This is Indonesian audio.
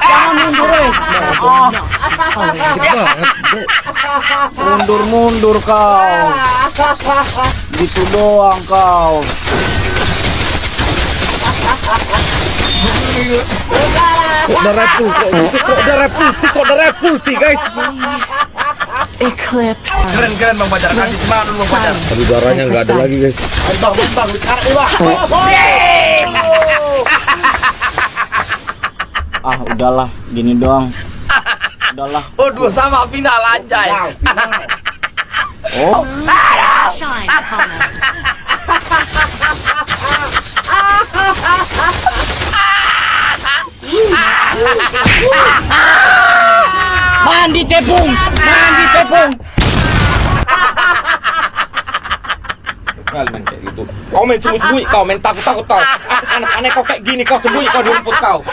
Jangan mundur eh. Mundur kau. Gitu doang kau. Kok ada repulsi guys. Eclipse. Keren Bang Fajar. Kasih semangat dulu Bang Fajar. Aduh darahnya nggak ada lagi guys. Bang, sekarang nih Bang. Ah, udahlah, gini doang. Udahlah. Oh, dua sama final anjay. Oh, Shine upon us. mandi tepung. Kali main kayak gitu. Kau main sembunyi-sembunyi, kau main takut-takut kau. Anak-anak kau kayak gini, kau sembunyi kau di rumput kau.